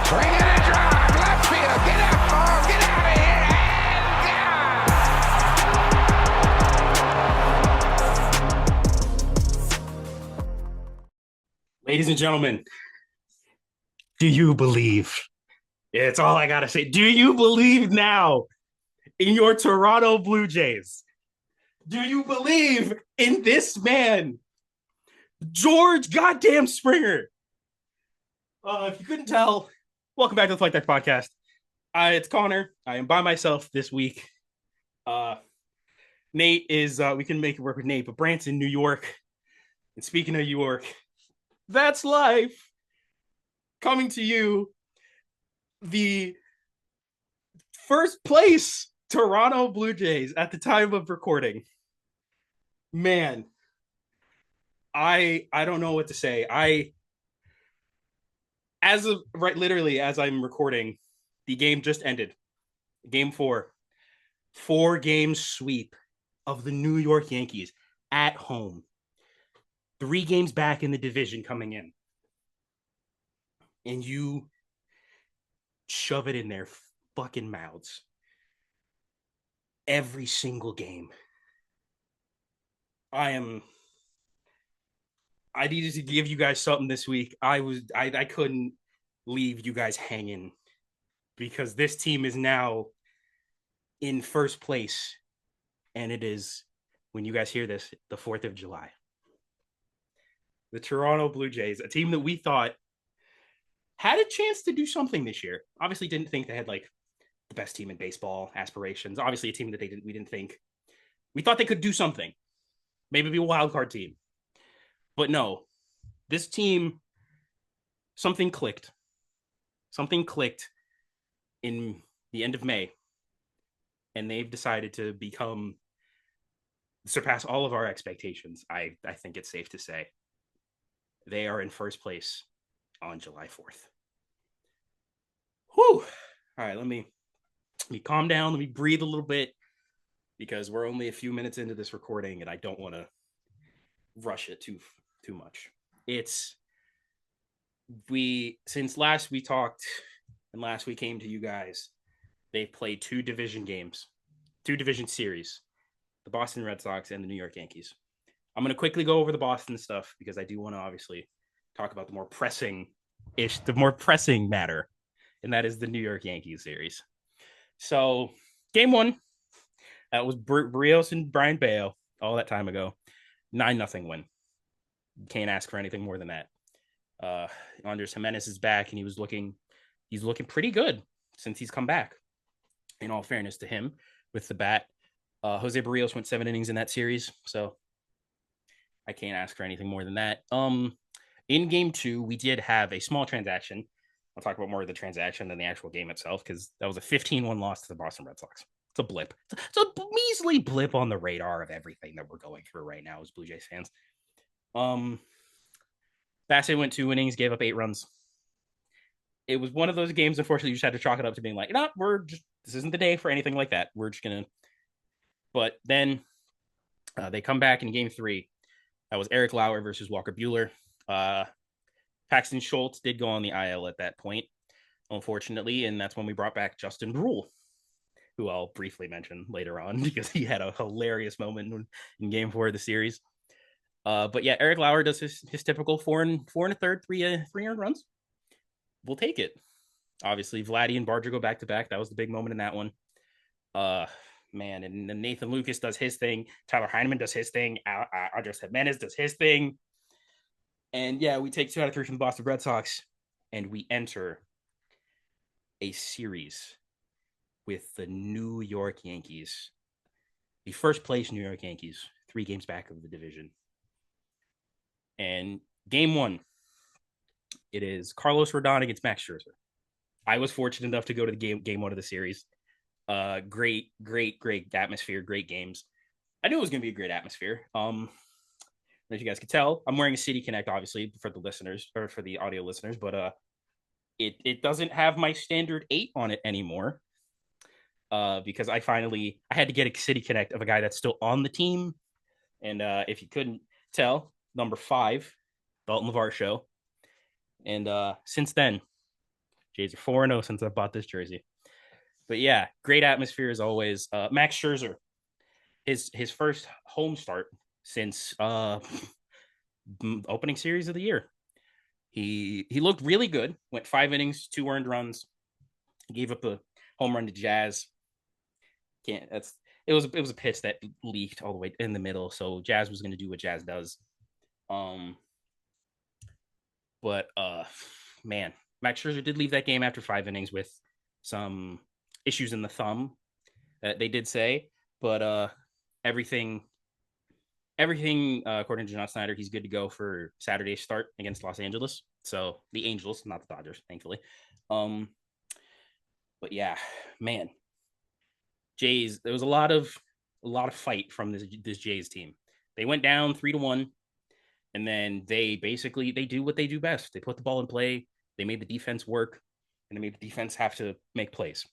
Swing and a drive, left field, get out, oh, get out of here, and Ladies and gentlemen, do you believe? It's all I gotta say. Do you believe now in your Toronto Blue Jays? Do you believe in this man, George goddamn Springer? If you couldn't tell, welcome back to the Flight Deck Podcast. It's Connor. I am by myself this week. Nate is, we can make it work with Nate, but Brant's in New York. And speaking of New York, that's life. Coming to you, the first place Toronto Blue Jays at the time of recording. Man, I don't know what to say. Literally as I'm recording, the game just ended. Game 4. 4-game sweep of the New York Yankees at home. 3 games back in the division coming in. And you shove it in their fucking mouths. Every single game. I needed to give you guys something this week. I couldn't leave you guys hanging because this team is now in first place. And it is, when you guys hear this, the 4th of July. The Toronto Blue Jays, a team that we thought had a chance to do something this year. Obviously didn't think they had like the best team in baseball aspirations. Obviously a team that we didn't think. We thought they could do something. Maybe be a wild card team. But no, this team, something clicked. Something clicked in the end of May. And they've decided to surpass all of our expectations. I think it's safe to say. They are in first place on July 4th. Whew. All right, let me calm down. Let me breathe a little bit because we're only a few minutes into this recording and I don't want to rush it too much. Since last we talked and last we came to you guys, they've played 2 division games, 2 division series, the Boston Red Sox and the New York Yankees. I'm going to quickly go over the Boston stuff because I do want to obviously talk about the more pressing matter, and that is the New York Yankees series. So, game 1, that was Barrios and Brian Bayo all that time ago. 9-0 win. Can't ask for anything more than that. Andres Jimenez is back, and he's looking pretty good since he's come back. In all fairness to him, with the bat, Jose Barrios went 7 innings in that series, so I can't ask for anything more than that. In game 2, we did have a small transaction. I'll talk about more of the transaction than the actual game itself, because that was a 15-1 loss to the Boston Red Sox. It's a blip. It's a measly blip on the radar of everything that we're going through right now as Blue Jays fans. Bassett went 2 innings, gave up 8 runs. It was one of those games, unfortunately, you just had to chalk it up to being like, no, this isn't the day for anything like that. We're just going to. But then they come back in game 3. That was Eric Lauer versus Walker Buehler. Paxton Schultz did go on the IL at that point, unfortunately, and that's when we brought back Justin Brule, who I'll briefly mention later on because he had a hilarious moment in game 4 of the series. But yeah, Eric Lauer does his typical 4 1/3, 3 earned runs. We'll take it. Obviously, Vladdy and Barger go back-to-back. That was the big moment in that one. Man, and then Nathan Lucas does his thing. Tyler Heineman does his thing. Andres Jimenez does his thing. And yeah, we take 2 out of 3 from the Boston Red Sox, and we enter a series with the New York Yankees. The first place New York Yankees, 3 games back of the division. And game 1, it is Carlos Rodon against Max Scherzer. I was fortunate enough to go to the game 1 of the series. Great atmosphere, great games. I knew it was going to be a great atmosphere. As you guys can tell, I'm wearing a City Connect, obviously, for the listeners or for the audio listeners, but it doesn't have my standard 8 on it anymore. Because I had to get a City Connect of a guy that's still on the team. And if you couldn't tell, number 5, Dalton LeVar Show. And since then, Jays are 4-0 since I bought this jersey. But yeah, great atmosphere as always. Max Scherzer, his first home start since opening series of the year. He looked really good. Went 5 innings, 2 earned runs. Gave up a home run to Jazz. Can't that's it was a pitch that leaked all the way in the middle. So Jazz was going to do what Jazz does. Um, but man, Max Scherzer did leave that game after 5 innings with some issues in the thumb. They did say, but everything according to John Snyder, he's good to go for Saturday's start against Los Angeles. So the Angels, not the Dodgers, thankfully. Um, but yeah, man, Jays. There was a lot of fight from this Jays team. They went down 3-1, and then they do what they do best. They put the ball in play. They made the defense work, and they made the defense have to make plays.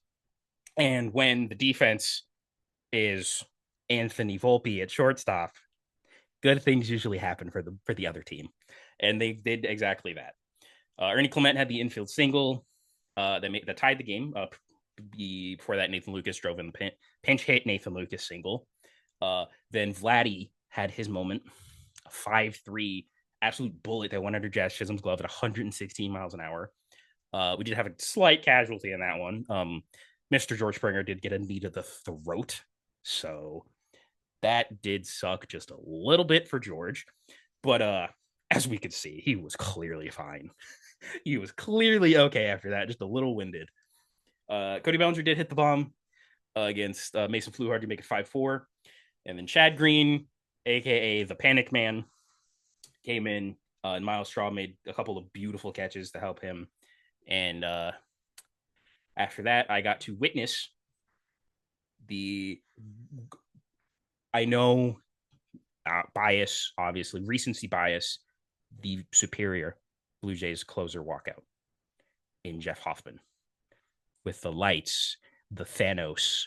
And when the defense is Anthony Volpe at shortstop, good things usually happen for the other team, and they did exactly that. Ernie Clement had the infield single that tied the game up. Before that, Nathan Lucas drove in the pinch hit Nathan Lucas single. Then Vladdy had his moment, a 5-3 absolute bullet that went under Jazz Chisholm's glove at 116 miles an hour. We did have a slight casualty in that one. Mr. George Springer did get a knee to the throat, so that did suck just a little bit for George. But as we could see, he was clearly fine. He was clearly okay after that, just a little winded. Cody Bellinger did hit the bomb against Mason Fluharty to make it 5-4. And then Chad Green, a.k.a. the Panic Man, came in, and Miles Straw made a couple of beautiful catches to help him. And after that, I got to witness I know bias, obviously, recency bias, the superior Blue Jays closer walkout in Jeff Hoffman with the lights, the Thanos,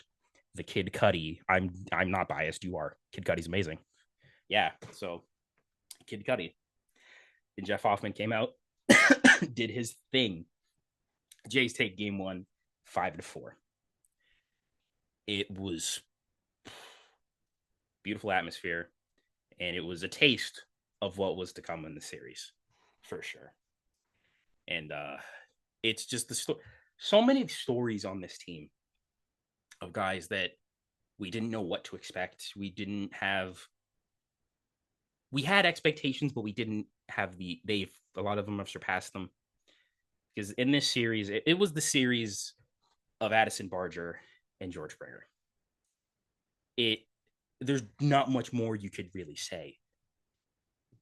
the Kid Cudi. I'm not biased. You are. Kid Cudi's amazing. Yeah. So Kid Cudi and Jeff Hoffman came out, did his thing. Jays take game 1, 5-4. It was beautiful atmosphere, and it was a taste of what was to come in the series, for sure. And it's just so many stories on this team of guys that we didn't know what to expect. We had expectations, but we didn't have a lot of them have surpassed them. Because in this series, it was the series of Addison, Barger, and George Springer. There's not much more you could really say.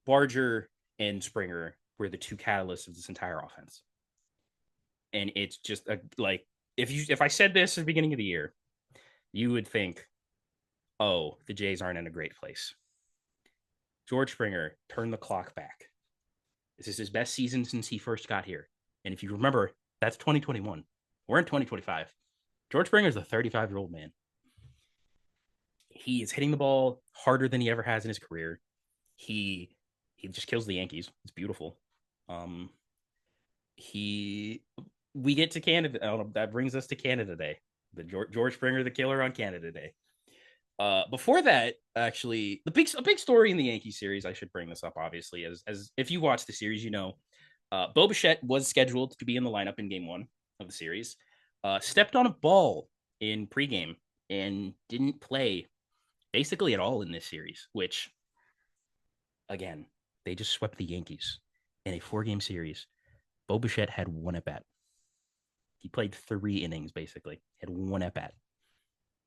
Barger and Springer were the two catalysts of this entire offense. And it's just like, if I said this at the beginning of the year, you would think, oh, the Jays aren't in a great place. George Springer turned the clock back. This is his best season since he first got here. And if you remember, that's 2021. We're in 2025. George Springer is a 35-year-old man. He is hitting the ball harder than he ever has in his career. He just kills the Yankees. It's beautiful. We get to Canada. That brings us to Canada Day. The George Springer, the killer on Canada Day. Before that, actually, a big story in the Yankee series. I should bring this up, obviously, as if you watch the series, you know, Bo Bichette was scheduled to be in the lineup in Game 1 of the series. Stepped on a ball in pregame and didn't play basically at all in this series. Which, again, they just swept the Yankees in a 4-game series. Bo Bichette had 1 at bat. He played 3 innings, basically. Had 1 at bat.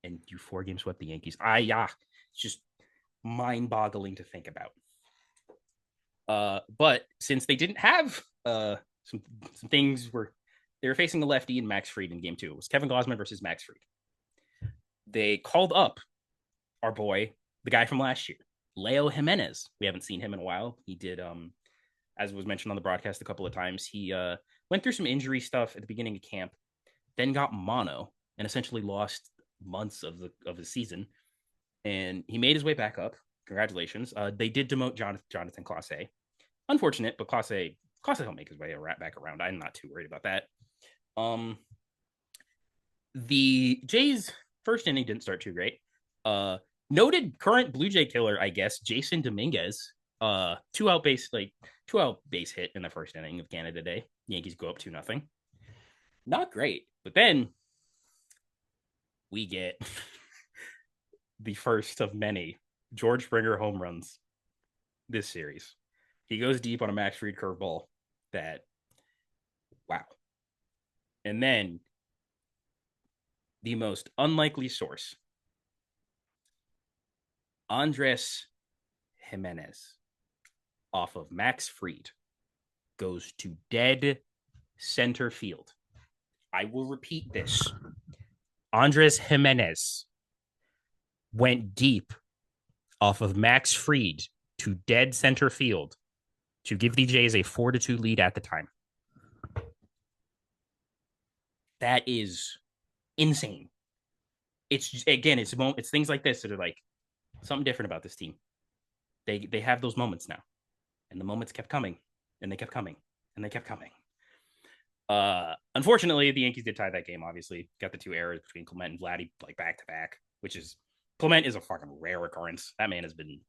And you 4-game swept the Yankees. It's just mind-boggling to think about. But since they didn't have some things where they were facing a lefty and Max Fried in Game 2. It was Kevin Gausman versus Max Fried. They called up our boy, the guy from last year, Leo Jimenez. We haven't seen him in a while. He did, as was mentioned on the broadcast a couple of times, he went through some injury stuff at the beginning of camp, then got mono and essentially lost months of the season. And he made his way back up. Congratulations. They did demote Jonathan Clase. Unfortunate, but Clase will make his way back around. I'm not too worried about that. Um, the Jays' first inning didn't start too great. Noted current Blue Jay killer, I guess, Jason Dominguez. Two out base hit in the first inning of Canada Day. Yankees go up 2-0. Not great, but then we get the first of many George Springer home runs this series. He goes deep on a Max Fried curveball. That wow. And then the most unlikely source, Andres Jimenez, off of Max Fried, goes to dead center field. I will repeat this. Andres Jimenez went deep off of Max Fried to dead center field to give the Jays a 4-2 lead at the time. That is insane. It's again, it's things like this that are like something different about this team. They have those moments now, and the moments kept coming, and they kept coming, and they kept coming. Unfortunately, the Yankees did tie that game. Obviously, got the two errors between Clement and Vladdy like back to back, which is Clement is a fucking rare occurrence. That man has been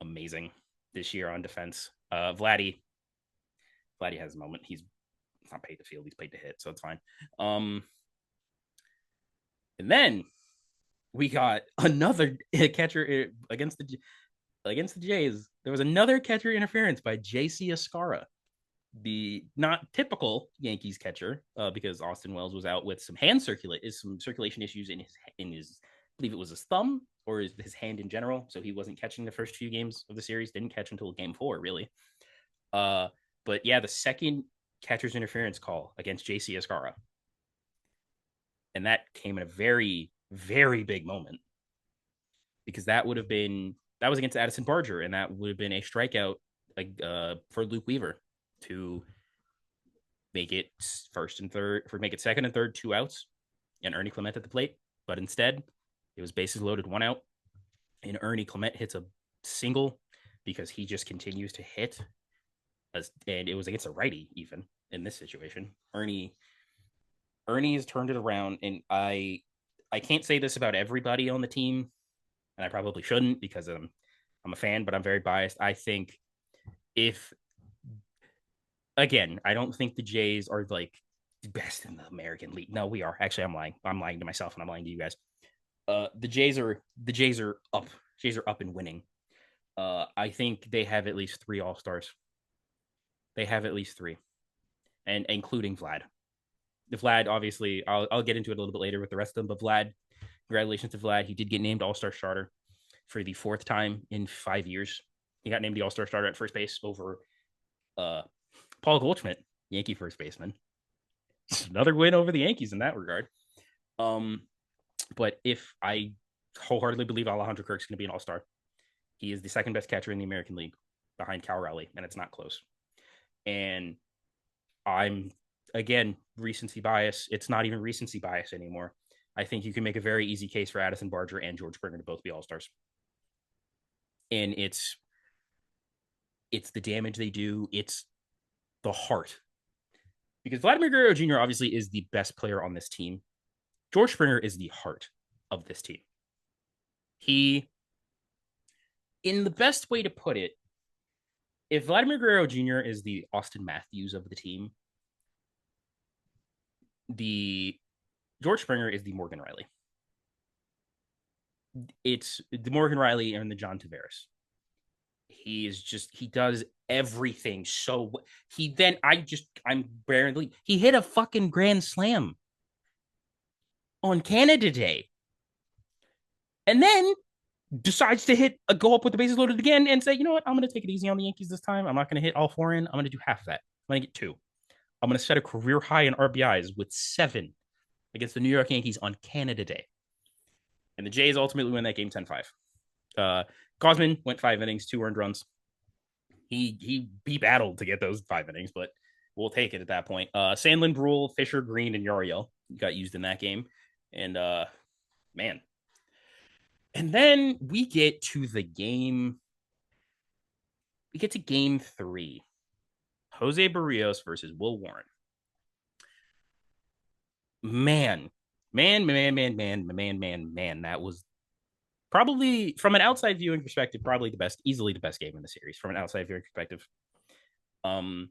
amazing this year on defense. Vladdy has a moment. He's not paid to field. He's paid to hit, so it's fine. And then we got another catcher against the Jays. There was another catcher interference by J.C. Escarra, the not typical Yankees catcher, because Austin Wells was out with some circulation issues in his I believe it was his thumb or his hand in general. So he wasn't catching the first few games of the series. Didn't catch until game 4, really. But yeah, the second catcher's interference call against J.C. Escarra, and that came in a very, very big moment, because that was against Addison Barger, and that would have been a strikeout for Luke Weaver to make it second and third, 2 outs, and Ernie Clement at the plate. But instead, it was bases loaded, 1 out, and Ernie Clement hits a single because he just continues to hit, and it was against a righty even in this situation. Ernie has turned it around, and I can't say this about everybody on the team, and I probably shouldn't because I'm a fan, but I'm very biased. I think again, I don't think the Jays are like the best in the American League. No, we are. Actually, I'm lying. I'm lying to myself, and I'm lying to you guys. The Jays are up. Jays are up and winning. I think they have at least 3 All-Stars. They have at least 3, and including Vlad. The Vlad, obviously, I'll get into it a little bit later with the rest of them. But Vlad, congratulations to Vlad. He did get named All-Star starter for the 4th time in 5 years. He got named the All-Star starter at first base over Paul Goldschmidt, Yankee first baseman. Another win over the Yankees in that regard. But if I wholeheartedly believe Alejandro Kirk's going to be an All-Star, he is the second best catcher in the American League behind Cal Raleigh, and it's not close. And I'm, again, recency bias. It's not even recency bias anymore. I think you can make a very easy case for Addison Barger and George Springer to both be All-Stars. And it's the damage they do. It's the heart. Because Vladimir Guerrero Jr. obviously is the best player on this team. George Springer is the heart of this team. He, in the best way to put it, if Vladimir Guerrero Jr. is the Austin Matthews of the team, the George Springer is the Morgan Riley. It's the Morgan Riley and the John Tavares. He does everything so he hit a fucking grand slam on Canada Day, and then decides to go up with the bases loaded again and say, you know what, I'm going to take it easy on the Yankees this time. I'm not going to hit all 4 in. I'm going to do half of that. I'm going to get 2. I'm going to set a career high in RBIs with 7 against the New York Yankees on Canada Day. And the Jays ultimately win that game 10-5. Gausman went 5 innings, 2 earned runs. He battled to get those 5 innings, but we'll take it at that point. Sandlin, Brule, Fisher, Green, and Yariel got used in that game. And man. And then we get to game 3. Jose Barrios versus Will Warren. man, man. That was probably, from an outside viewing perspective, probably the best, easily the best game in the series from an outside viewing perspective. Um,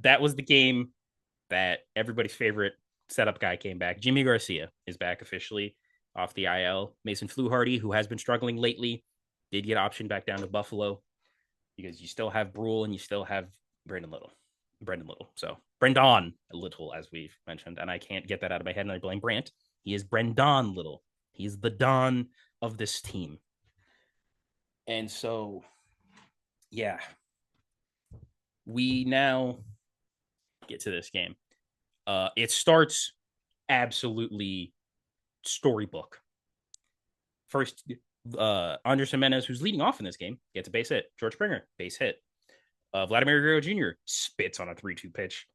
that was the game that everybody's favorite setup guy came back. Jimmy Garcia is back officially off the IL. Mason Fluharty, who has been struggling lately, did get optioned back down to Buffalo because you still have Brule and you still have Brandon Little. Brendan Little. So Brendan Little, as we've mentioned, and I can't get that out of my head, and I blame Brant. He is Brendan Little. He's the Don of this team. And so, yeah, we now get to this game. It starts absolutely storybook. First, Andres Jimenez, who's leading off in this game, gets a base hit. George Springer, base hit. Vladimir Guerrero Jr. spits on a 3-2 pitch.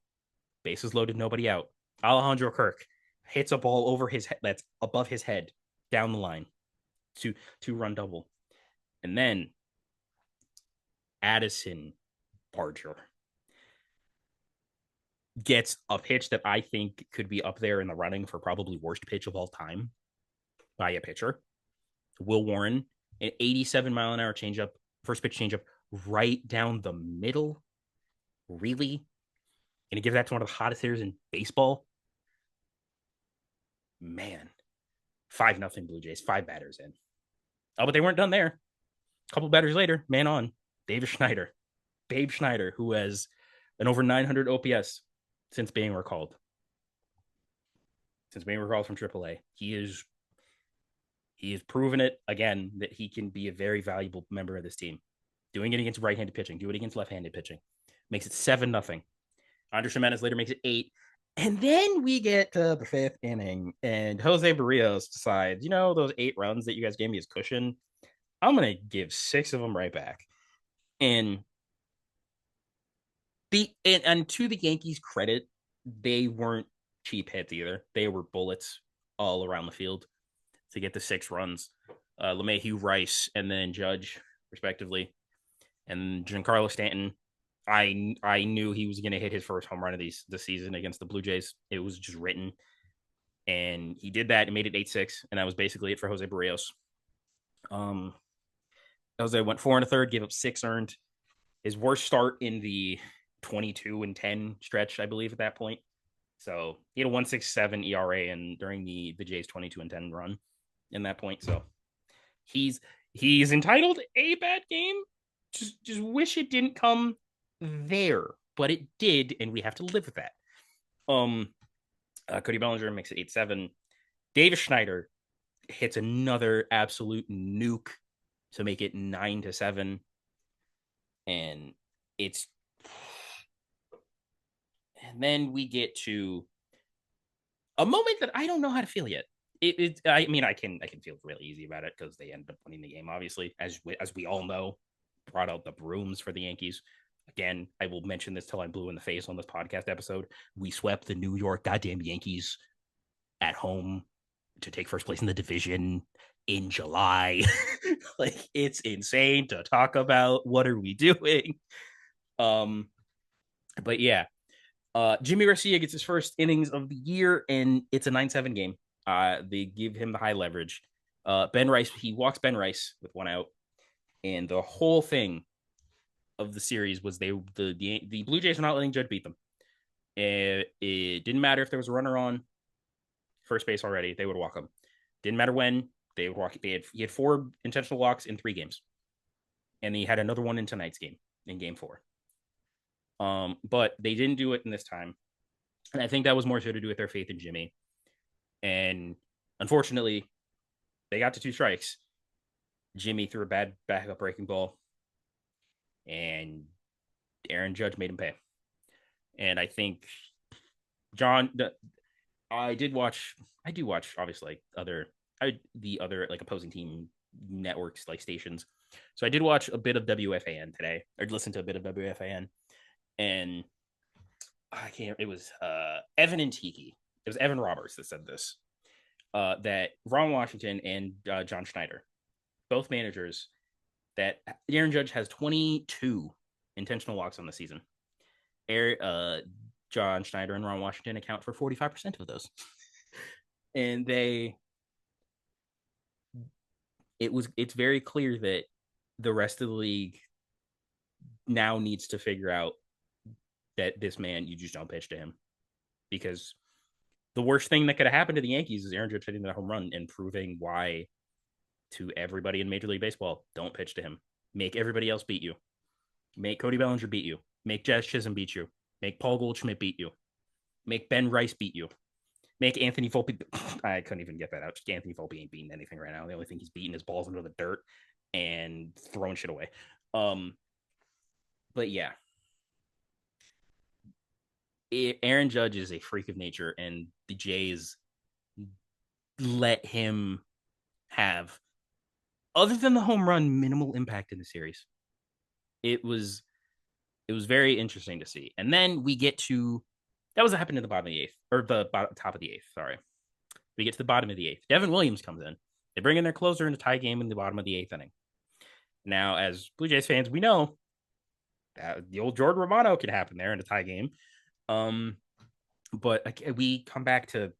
Bases loaded, nobody out. Alejandro Kirk hits a ball over his head that's above his head down the line. Two-run double. And then Addison Barger gets a pitch that I think could be up there in the running for probably worst pitch of all time by a pitcher. Will Warren, an 87-mile-an-hour changeup, first pitch changeup, right down the middle. Really? Gonna give that to one of the hottest hitters in baseball? Man. 5-0 Blue Jays, 5 batters in. Oh, but they weren't done there. A couple batters later, man on, David Schneider. Babe Schneider, who has an over 900 OPS since being recalled. Since being recalled from AAA. He is proven it again that he can be a very valuable member of this team. Doing it against right-handed pitching, do it against left-handed pitching. Makes it 7-0. Andres Jimenez later makes it 8. And then we get to the 5th inning, and Jose Barrios decides, those 8 runs that you guys gave me as cushion, I'm going to give 6 of them right back. And to the Yankees' credit, they weren't cheap hits either. They were bullets all around the field to get the 6 runs. LeMahieu, Rice, and then Judge, respectively. And Giancarlo Stanton, I knew he was going to hit his first home run of this season against the Blue Jays. It was just written. And he did that and made it 8-6. And that was basically it for Jose Barrios. Jose went 4 1/3, gave up 6 earned. His worst start in the 22-10 stretch, I believe, at that point. So he had a 1.67 ERA and during the Jays 22-10 run in that point. So he's entitled a bad game. Just wish it didn't come there, but it did, and we have to live with that. Cody Bellinger makes it 8-7. Davis Schneider hits another absolute nuke to make it 9-7. And then we get to a moment that I don't know how to feel yet. I can feel really easy about it because they ended up winning the game, obviously, as we all know. Brought out the brooms for the Yankees. Again, I will mention this till I'm blue in the face on this podcast episode. We swept the New York goddamn Yankees at home to take first place in the division in July. Like, it's insane to talk about. What are we doing? But yeah, Jimmy Garcia gets his first innings of the year, and it's a 9-7 game. They give him the high leverage. Ben Rice, he walks Ben Rice with 1 out, and the whole thing of the series was the Blue Jays were not letting Judge beat them. It didn't matter if there was a runner on first base already; they would walk him. Didn't matter when they would walk. He had 4 intentional walks in 3 games, and he had another one in tonight's game in Game 4. But they didn't do it in this time, and I think that was more so to do with their faith in Jimmy. And unfortunately, they got to 2 strikes. Jimmy threw a bad backup breaking ball, and Aaron Judge made him pay. And I think I do watch obviously the other like opposing team networks, like stations. So I did watch a bit of WFAN today, or listen to a bit of WFAN, and it was Evan and Tiki. It was Evan Roberts that said this, that Ron Washington and John Schneider, both managers, that Aaron Judge has 22 intentional walks on the season. John Schneider and Ron Washington account for 45% of those. And it's very clear that the rest of the league now needs to figure out that this man, you just don't pitch to him, because the worst thing that could have happened to the Yankees is Aaron Judge hitting that home run and proving why to everybody in Major League Baseball, don't pitch to him. Make everybody else beat you. Make Cody Bellinger beat you. Make Jazz Chisholm beat you. Make Paul Goldschmidt beat you. Make Ben Rice beat you. Make Anthony Volpe. I couldn't even get that out. Just Anthony Volpe ain't beating anything right now. The only thing he's beating is balls into the dirt and throwing shit away. But yeah, Aaron Judge is a freak of nature, and the Jays let him have, other than the home run, minimal impact in the series. It was very interesting to see. And then we get to, that was what happened in the bottom of the eighth, or the top of the eighth. Sorry, we get to the bottom of the eighth. Devin Williams comes in. They bring in their closer in a tie game in the bottom of the eighth inning. Now, as Blue Jays fans, we know that the old Jordan Romano can happen there in a tie game. But we come back to,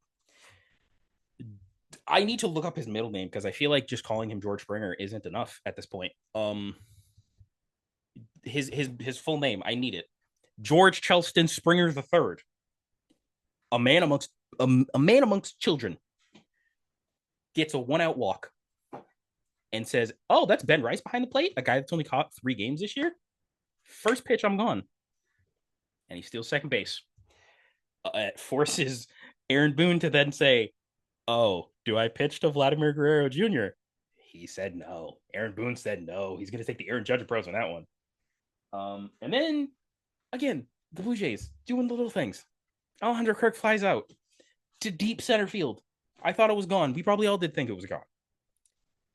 I need to look up his middle name because I feel like just calling him George Springer isn't enough at this point. His full name, I need it. George Chelston Springer III. A man amongst children gets a 1-out walk and says, "Oh, that's Ben Rice behind the plate, a guy that's only caught 3 games this year. First pitch, I'm gone." And he steals second base. It forces Aaron Boone to then say, "Oh, do I pitch to Vladimir Guerrero Jr.?" He said no. Aaron Boone said no. He's going to take the Aaron Judge approach on that one. And then, again, the Blue Jays doing the little things. Alejandro Kirk flies out to deep center field. I thought it was gone. We probably all did think it was gone.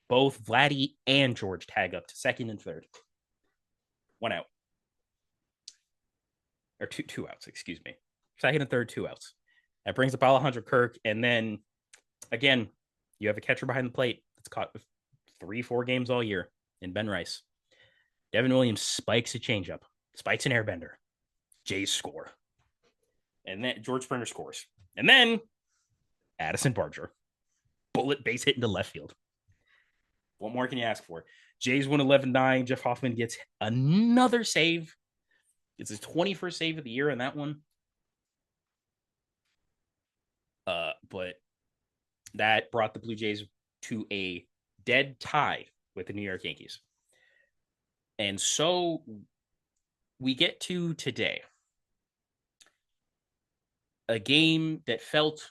Both Vladdy and George tag up to second and third. 1 out. Or two outs, excuse me. Second and third, 2 outs. That brings up Alejandro Kirk. And then, again, you have a catcher behind the plate that's caught 3-4 games all year in Ben Rice. Devin Williams spikes a changeup, spikes an airbender. Jays score. And then George Springer scores. And then Addison Barger, bullet base hit into left field. What more can you ask for? Jays win 11-9. Jeff Hoffman gets another save. It's his 21st save of the year in that one. But that brought the Blue Jays to a dead tie with the New York Yankees. And so we get to today. A game that felt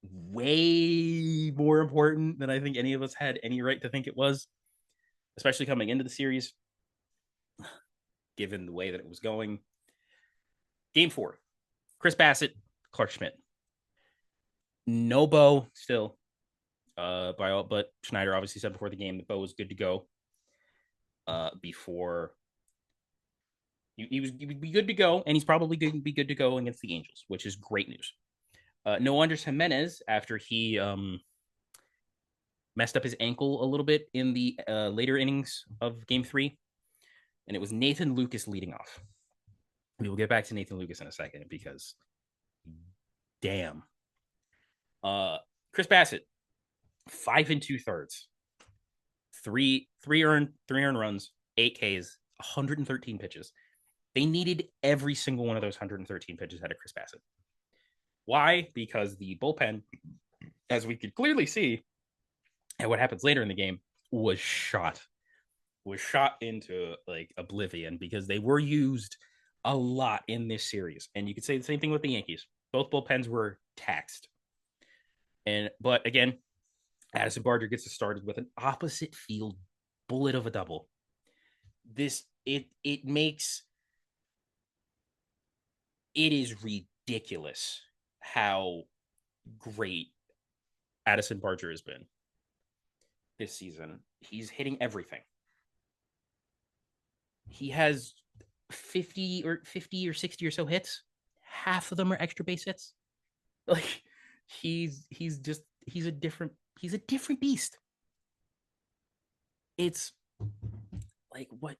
way more important than I think any of us had any right to think it was, especially coming into the series, given the way that it was going. Game 4, Chris Bassett, Clark Schmidt. No Bo still, but Schneider obviously said before the game that Bo was good to go. Before he would be good to go, and he's probably going to be good to go against the Angels, which is great news. No Andres Jimenez, after he messed up his ankle a little bit in the later innings of Game 3, and it was Nathan Lucas leading off. We will get back to Nathan Lucas in a second because, damn. Chris Bassett, 5 2/3, three earned runs, 8 Ks, 113 pitches. They needed every single one of those 113 pitches out of Chris Bassett. Why? Because the bullpen, as we could clearly see, and what happens later in the game, was shot into like oblivion because they were used a lot in this series. And you could say the same thing with the Yankees. Both bullpens were taxed. But again, Addison Barger gets us started with an opposite field bullet of a double. It is ridiculous how great Addison Barger has been this season. He's hitting everything. He has 50 or 60 or so hits. Half of them are extra base hits. Like he's a different beast. It's like what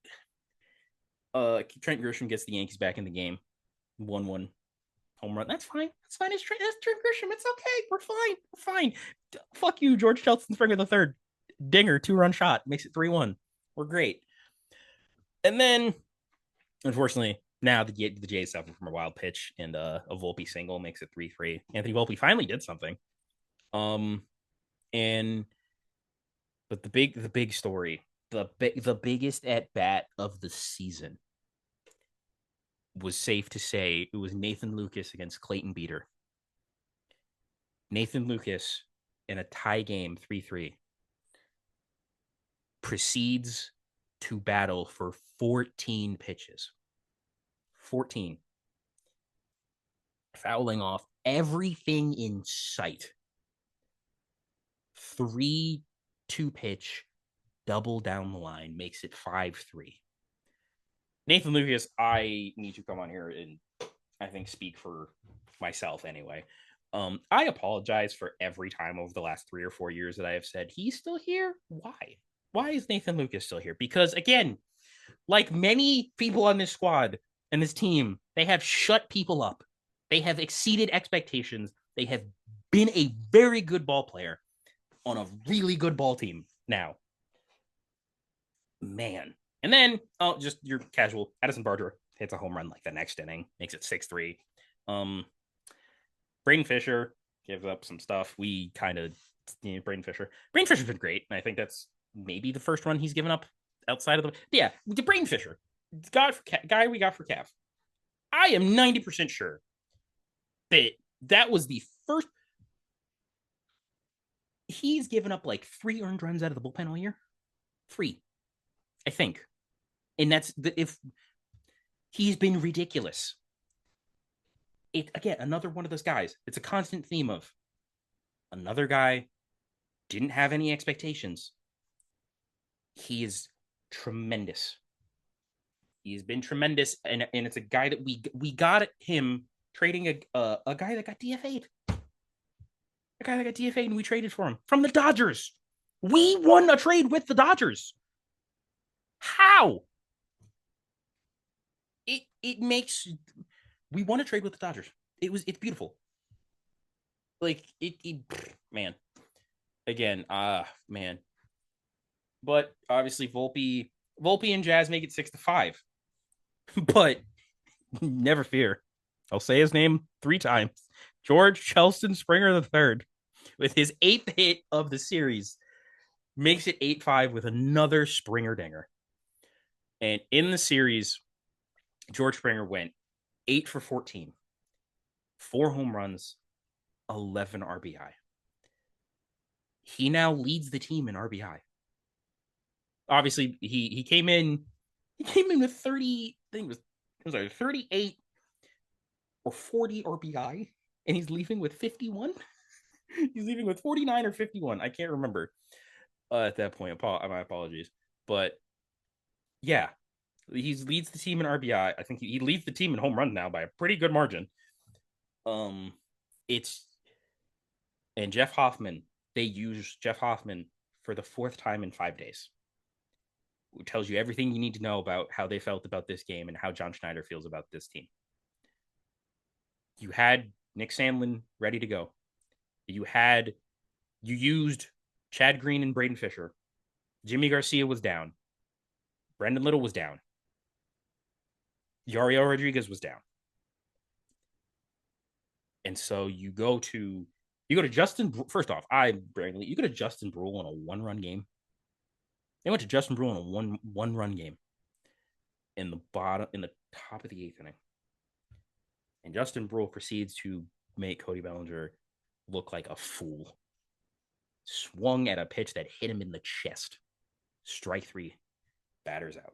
Trent Grisham gets the Yankees back in the game. 1-1. home run. That's fine. That's fine. That's Trent Grisham. It's okay. We're fine. We're fine. Fuck you, George Shelton Springer the third. Dinger, 2-run shot. Makes it 3-1. We're great. And then, unfortunately, now the Jays suffer from a wild pitch and a Volpe single makes it 3-3. Anthony Volpe finally did something. And but the big story, the biggest at bat of the season was safe to say it was Nathan Lucas against Clayton Beeter. Nathan Lucas in a tie game 3-3 proceeds to battle for 14 pitches. 14. Fouling off everything in sight. 3-2 pitch, double down the line, makes it 5-3. Nathan Lucas, I need to come on here and I think speak for myself anyway. I apologize for every time over the last 3 or 4 years that I have said he's still here. Why? Why is Nathan Lucas still here? Because again, like many people on this squad and this team, they have shut people up. They have exceeded expectations. They have been a very good ball player on a really good ball team now. Man. And then, just your casual Addison Barger hits a home run like the next inning, makes it 6-3. Braden Fisher gives up some stuff. We kind of, Braden Fisher's been great. And I think that's maybe the first run he's given up outside of the Braden Fisher, guy we got for Cav. I am 90% sure that was the first. He's given up like 3 earned runs out of the bullpen all year. 3, I think. And that's if he's been ridiculous. It again, another one of those guys. It's a constant theme of another guy didn't have any expectations. He is tremendous. He's been tremendous, and it's a guy that we got him trading a guy that got DFA'd. A guy that got DFA'd, and we traded for him from the Dodgers. We won a trade with the Dodgers. How? It makes we won a trade with the Dodgers. It's beautiful. Like man. Again, man. But obviously Volpe and Jazz make it 6-5. But never fear. I'll say his name 3 times. George Shelton Springer III, with his 8th hit of the series, makes it 8-5 with another Springer dinger. And in the series, George Springer went 8 for 14, 4 home runs, 11 RBI. He now leads the team in RBI. Obviously, he came in with 30, I think it was 38 or 40 RBI, and he's leaving with 51. He's leaving with 49 or 51. I can't remember at that point. My apologies. But yeah, he leads the team in RBI. I think he leads the team in home runs now by a pretty good margin. And Jeff Hoffman, they used Jeff Hoffman for the 4th time in 5 days. It tells you everything you need to know about how they felt about this game and how John Schneider feels about this team. You had Nick Sandlin ready to go. You used Chad Green and Braden Fisher. Jimmy Garcia was down. Brendan Little was down. Yariel Rodriguez was down. And so you go to Justin. First off, you go to Justin Brule on a 1-run game. They went to Justin Brule on a one-run game in the top of the 8th inning. And Justin Brule proceeds to make Cody Bellinger look like a fool. Swung at a pitch that hit him in the chest. Strike 3, batters out.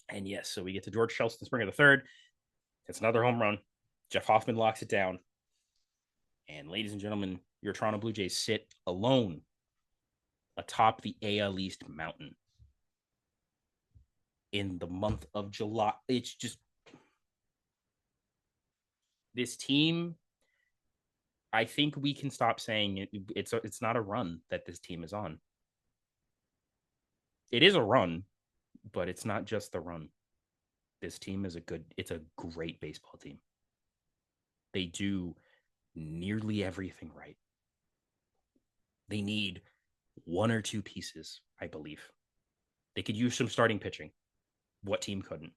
And yes, so we get to George Shelton Springer III. It's another home run. Jeff Hoffman locks it down. And ladies and gentlemen, your Toronto Blue Jays sit alone atop the AL East mountain in the month of July. It's just this team. I think we can stop saying it's not a run that this team is on. It is a run, but it's not just the run. This team is it's a great baseball team. they do nearly everything right. They need one or two pieces, I believe. They could use some starting pitching. What team couldn't?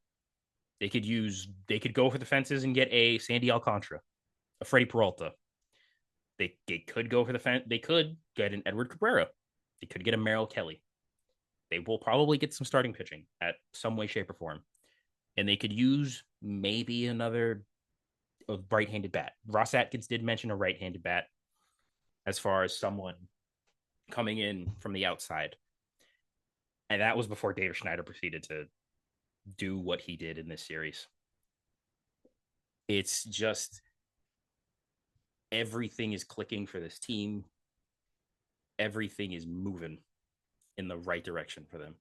They could go for the fences and get a Sandy Alcantara, a Freddie Peralta. They could go for the fence. They could get an Edward Cabrera. They could get a Merrill Kelly. They will probably get some starting pitching at some way, shape, or form. And they could use maybe another right-handed bat. Ross Atkins did mention a right-handed bat as far as someone coming in from the outside. And that was before David Schneider proceeded to do what he did in this series. It's just everything is clicking for this team. Everything is moving in the right direction for them.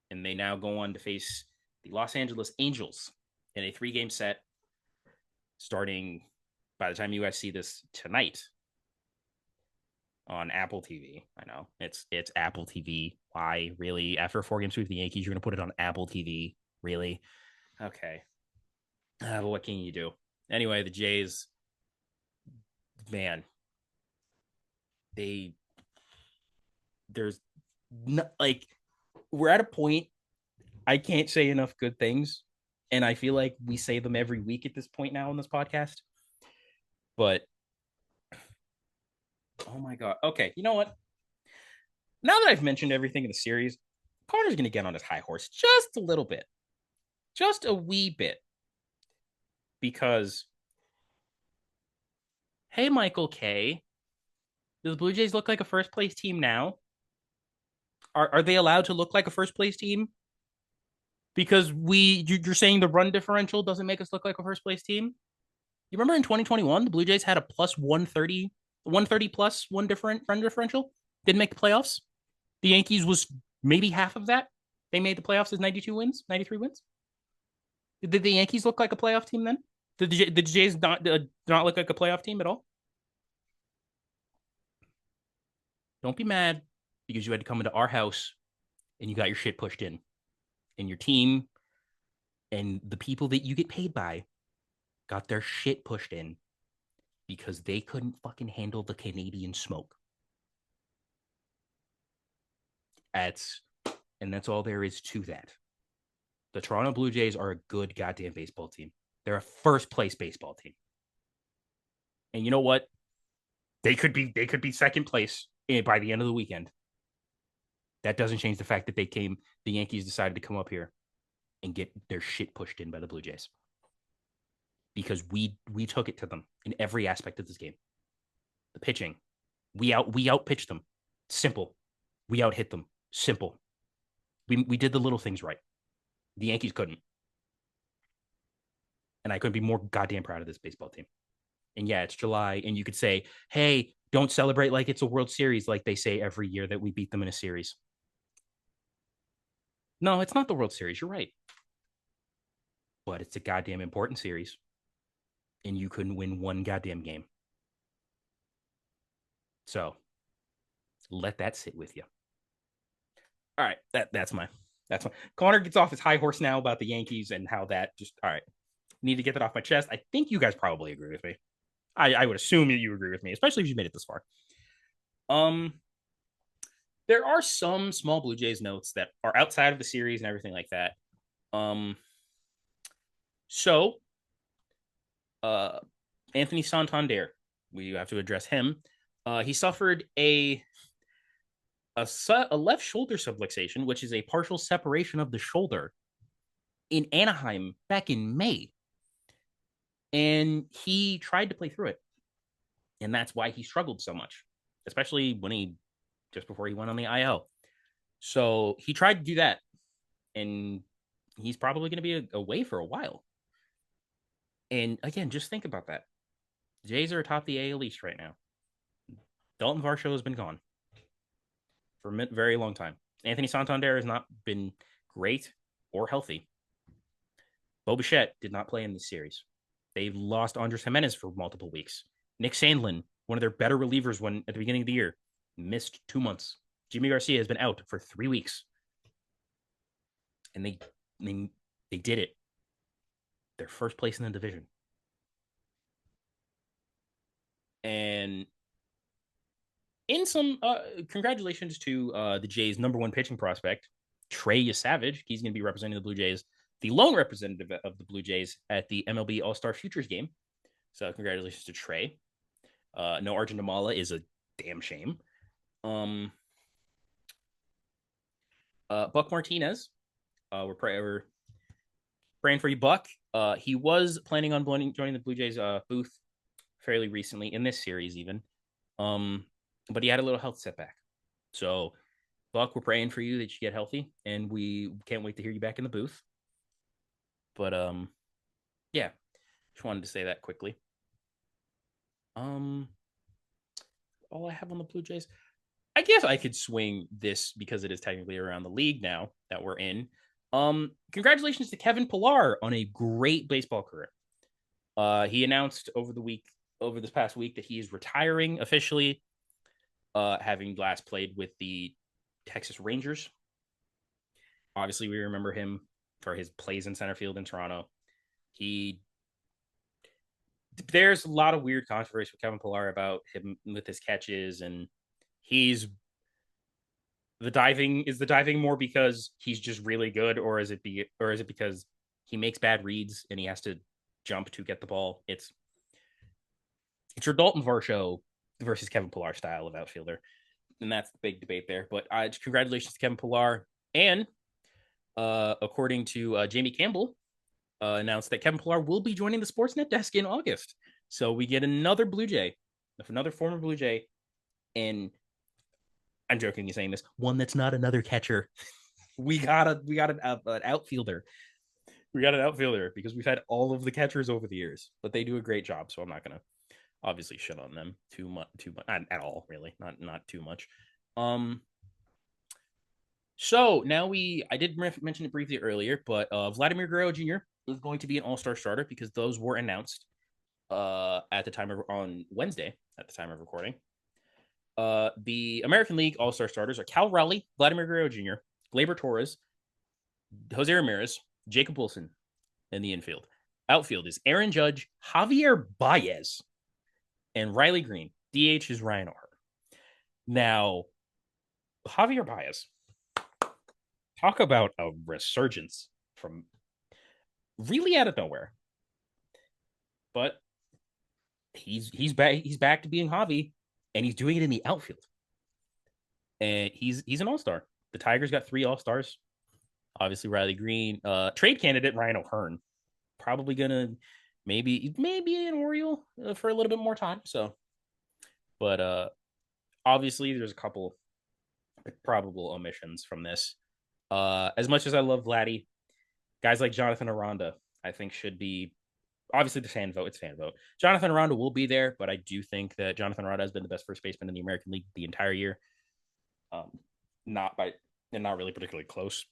And they now go on to face the Los Angeles Angels in a 3-game set starting by the time you guys see this tonight on Apple TV. I know it's Apple TV. Why really? After a 4-game sweep of the Yankees, you're going to put it on Apple TV? Really? Okay. But what can you do? Anyway, the Jays, man, there's not, like, we're at a point I can't say enough good things, and I feel like we say them every week at this point now on this podcast. But oh my god. Okay, you know what? Now that I've mentioned everything in the series, Connor's going to get on his high horse just a little bit. Just a wee bit. Because, hey, Michael K., does the Blue Jays look like a first place team now? Are they allowed to look like a first place team? Because you're saying the run differential doesn't make us look like a first place team? You remember in 2021, the Blue Jays had a plus 130 plus one different run differential? Didn't make the playoffs. The Yankees was maybe half of that. They made the playoffs as 92 wins, 93 wins. Did the Yankees look like a playoff team then? Did the Jays not look like a playoff team at all? Don't be mad because you had to come into our house and you got your shit pushed in. And your team and the people that you get paid by got their shit pushed in because they couldn't fucking handle the Canadian smoke. That's all there is to that. The Toronto Blue Jays are a good goddamn baseball team. They're a first place baseball team. And you know what? They could be second place by the end of the weekend. That doesn't change the fact that the Yankees decided to come up here and get their shit pushed in by the Blue Jays. Because we took it to them in every aspect of this game. The pitching, we outpitched them. Simple. We outhit them. Simple. We did the little things right. The Yankees couldn't. And I couldn't be more goddamn proud of this baseball team. And yeah, it's July, and you could say, hey, don't celebrate like it's a World Series like they say every year that we beat them in a series. No, it's not the World Series. You're right. But it's a goddamn important series. And you couldn't win one goddamn game. So let that sit with you. All right, that's my. Connor gets off his high horse now about the Yankees and how that just all right. Need to get that off my chest. I think you guys probably agree with me. I would assume that you agree with me, especially if you made it this far. There are some small Blue Jays notes that are outside of the series and everything like that. So Anthony Santander, we have to address him. He suffered a left shoulder subluxation, which is a partial separation of the shoulder in Anaheim back in May. And he tried to play through it. And that's why he struggled so much, especially when just before he went on the IL. So he tried to do that. And he's probably going to be away for a while. And again, just think about that. The Jays are atop the AL East right now. Dalton Varsho has been gone for a very long time. Anthony Santander has not been great or healthy. Bo Bichette did not play in this series. They've lost Andres Jimenez for multiple weeks. Nick Sandlin, one of their better relievers at the beginning of the year, missed 2 months. Jimmy Garcia has been out for 3 weeks. And they did it. They're first place in the division. And in some congratulations to the Jays' number one pitching prospect, Trey Savage. He's going to be representing the Blue Jays, the lone representative of the Blue Jays at the MLB All-Star Futures game. So congratulations to Trey. No Arjun Damala is a damn shame. Buck Martinez. We're praying for you, Buck. He was planning on joining the Blue Jays booth fairly recently in this series, even. But he had a little health setback. So, Buck, we're praying for you that you get healthy, and we can't wait to hear you back in the booth. But yeah, just wanted to say that quickly. All I have on the Blue Jays. I guess I could swing this because it is technically around the league now that we're in. Congratulations to Kevin Pillar on a great baseball career. He announced over this past week, that he is retiring officially, having last played with the Texas Rangers. Obviously, we remember him for his plays in center field in Toronto. There's a lot of weird controversy with Kevin Pillar about him with his catches, and is the diving more because he's just really good, or is it because he makes bad reads and he has to jump to get the ball? It's your Dalton Varsho versus Kevin Pillar style of outfielder, and that's the big debate there. But congratulations to Kevin Pillar, and according to Jamie Campbell, announced that Kevin Pillar will be joining the Sportsnet desk in August. So we get another Blue Jay, another former Blue Jay, and I'm jokingly saying this, one that's not another catcher. we got an outfielder. We got an outfielder because we've had all of the catchers over the years, but they do a great job. So I'm not gonna obviously shit on them too much, not at all, really, not too much. So now I did mention it briefly earlier, but Vladimir Guerrero Jr. is going to be an all-star starter because those were announced on Wednesday at the time of recording. The American League all-star starters are Cal Raleigh, Vladimir Guerrero Jr., Gleyber Torres, Jose Ramirez, Jacob Wilson in the infield. Outfield is Aaron Judge, Javier Baez, and Riley Green. DH is Ryan O'Hearn. Now, Javier Baez, talk about a resurgence from really out of nowhere. But he's back to being Javi, and he's doing it in the outfield. And he's an all-star. The Tigers got 3 all-stars. Obviously, Riley Green, trade candidate Ryan O'Hearn, probably gonna maybe an Oriole for a little bit more time. So, but obviously, there's a couple probable omissions from this. As much as I love Vladdy, guys like Jonathan Aranda, I think should be obviously the fan vote. It's fan vote. Jonathan Aranda will be there, but I do think that Jonathan Aranda has been the best first baseman in the American League the entire year. Not really particularly close.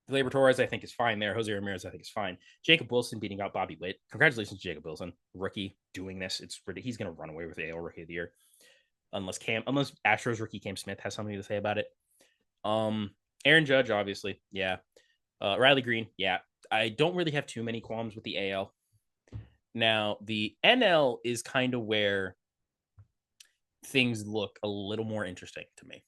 Gleyber Torres, I think, is fine there. Jose Ramirez, I think, is fine. Jacob Wilson beating out Bobby Witt. Congratulations to Jacob Wilson, rookie, doing this. He's going to run away with the AL Rookie of the Year, unless Astros rookie Cam Smith has something to say about it. Aaron Judge, obviously, yeah. Riley Green, yeah. I don't really have too many qualms with the AL. Now, the NL is kind of where things look a little more interesting to me.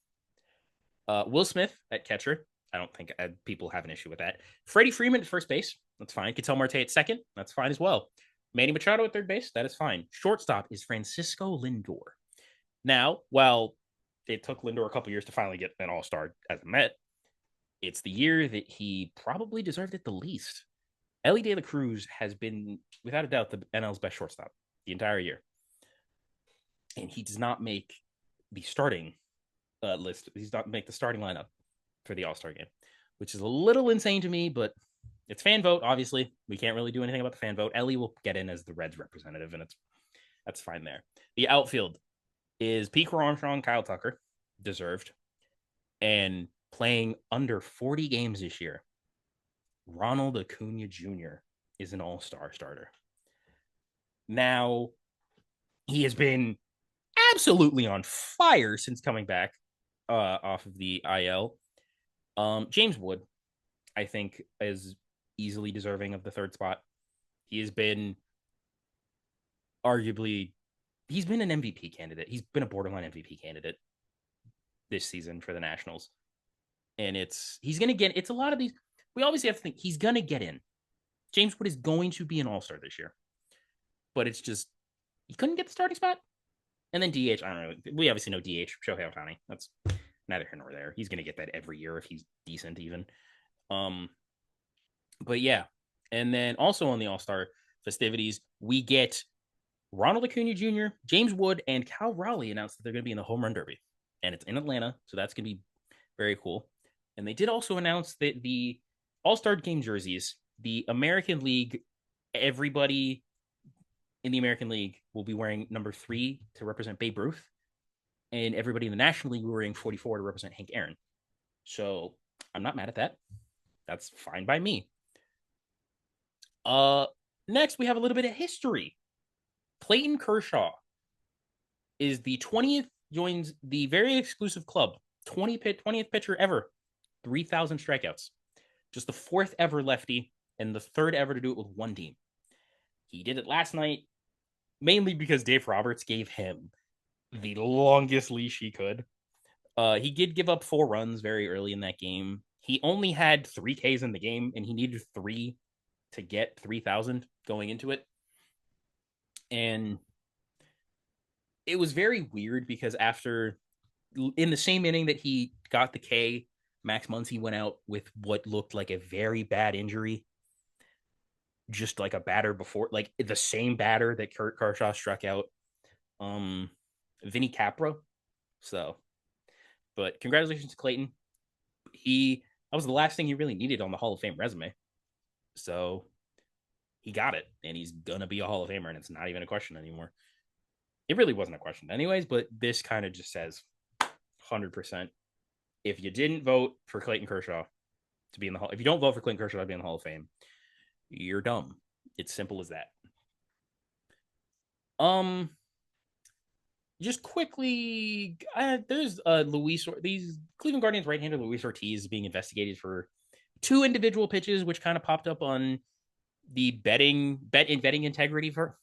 Will Smith at catcher. I don't think people have an issue with that. Freddie Freeman at first base. That's fine. Ketel Marte at second. That's fine as well. Manny Machado at third base. That is fine. Shortstop is Francisco Lindor. Now, while it took Lindor a couple years to finally get an all-star as a Met, it's the year that he probably deserved it the least. Elly De La Cruz has been, without a doubt, the NL's best shortstop the entire year. And he does not make the starting list. He does not make the starting lineup for the All-Star game, which is a little insane to me, but it's fan vote, obviously. We can't really do anything about the fan vote. Elly will get in as the Reds representative, and that's fine there. The outfield is Pete Armstrong, Kyle Tucker, deserved, and playing under 40 games this year, Ronald Acuna Jr. is an all-star starter. Now, he has been absolutely on fire since coming back off of the IL. James Wood, I think, is easily deserving of the third spot. He has been arguably he's been an MVP candidate. He's been a borderline MVP candidate this season for the Nationals. And he's going to get, it's a lot of these. We obviously have to think he's going to get in. James Wood is going to be an all-star this year. But it's just, he couldn't get the starting spot. And then DH, I don't know. We obviously know DH, Shohei Ohtani. That's neither here nor there. He's going to get that every year if he's decent even. But yeah. And then also on the all-star festivities, we get Ronald Acuna Jr., James Wood, and Cal Raleigh announced that they're going to be in the Home Run Derby. And it's in Atlanta, so that's going to be very cool. And they did also announce that the All-Star Game jerseys, the American League, everybody in the American League will be wearing number 3 to represent Babe Ruth. And everybody in the National League will be wearing 44 to represent Hank Aaron. So I'm not mad at that. That's fine by me. Next, we have a little bit of history. Clayton Kershaw is the 20th, joins the very exclusive club, 20th pitcher ever, 3,000 strikeouts. Just the 4th ever lefty and the 3rd ever to do it with one team. He did it last night, mainly because Dave Roberts gave him the longest leash he could. He did give up 4 runs very early in that game. He only had 3 Ks in the game, and he needed 3 to get 3,000 going into it. And it was very weird because after, in the same inning that he got the K, Max Muncy went out with what looked like a very bad injury. Just like a batter before, like the same batter that Kurt Kershaw struck out Vinny Capra. So, but congratulations to Clayton. That was the last thing he really needed on the Hall of Fame resume. So he got it, and he's gonna be a Hall of Famer, and it's not even a question anymore. It really wasn't a question anyways, but this kind of just says 100%. If you didn't vote for Clayton Kershaw to be in the Hall, if you don't vote for Clayton Kershaw to be in the Hall of Fame, you're dumb. It's simple as that. Just quickly, there's these Cleveland Guardians right-hander Luis Ortiz being investigated for 2 individual pitches, which kind of popped up on the betting integrity for.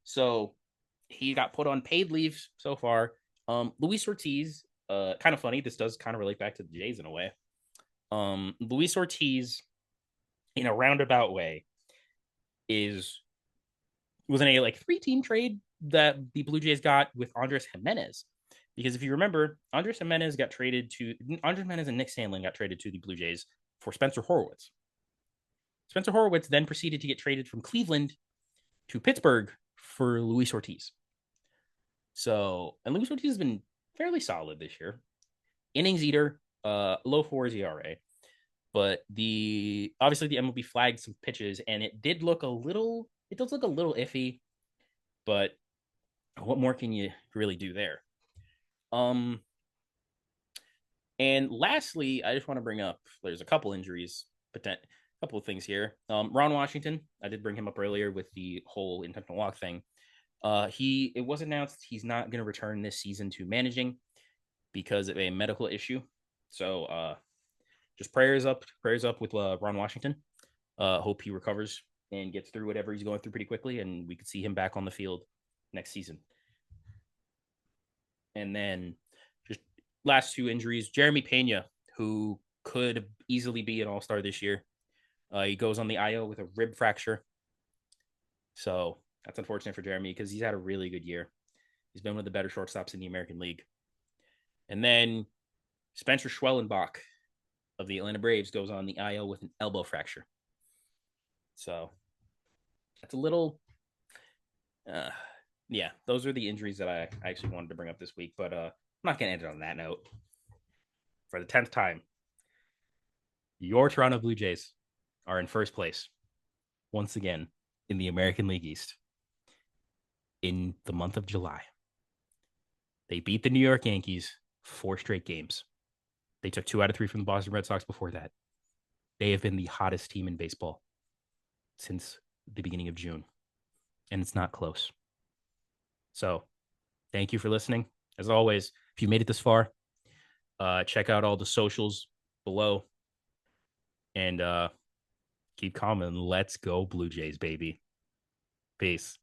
So he got put on paid leave so far. Luis Ortiz, kind of funny. This does kind of relate back to the Jays in a way. Luis Ortiz, in a roundabout way, was in a 3-team trade that the Blue Jays got with Andres Jimenez. Because if you remember, Andres Jimenez and Nick Sandlin got traded to the Blue Jays for Spencer Horwitz. Spencer Horwitz then proceeded to get traded from Cleveland to Pittsburgh for Luis Ortiz. And Luis Ortiz has been fairly solid this year. Innings eater, low 4s ERA. But obviously the MLB flagged some pitches, and it does look a little iffy. But what more can you really do there? And lastly, I just want to bring up, there's a couple injuries, a couple of things here. Ron Washington, I did bring him up earlier with the whole intentional walk thing. It was announced he's not going to return this season to managing because of a medical issue. So just prayers up with Ron Washington. Hope he recovers and gets through whatever he's going through pretty quickly, and we could see him back on the field next season. And then just last 2 injuries, Jeremy Pena, who could easily be an all-star this year. He goes on the IL with a rib fracture. So that's unfortunate for Jeremy because he's had a really good year. He's been one of the better shortstops in the American League. And then Spencer Schwellenbach of the Atlanta Braves goes on the IL with an elbow fracture. So that's a little, yeah, those are the injuries that I actually wanted to bring up this week. But I'm not going to end it on that note. For the 10th time, your Toronto Blue Jays are in first place once again in the American League East in the month of July. They beat the New York Yankees 4 straight games. They took 2 out of 3 from the Boston Red Sox before that. They have been the hottest team in baseball since the beginning of June, and it's not close. So thank you for listening. As always, if you made it this far, check out all the socials below, and keep calm, and let's go Blue Jays, baby. Peace.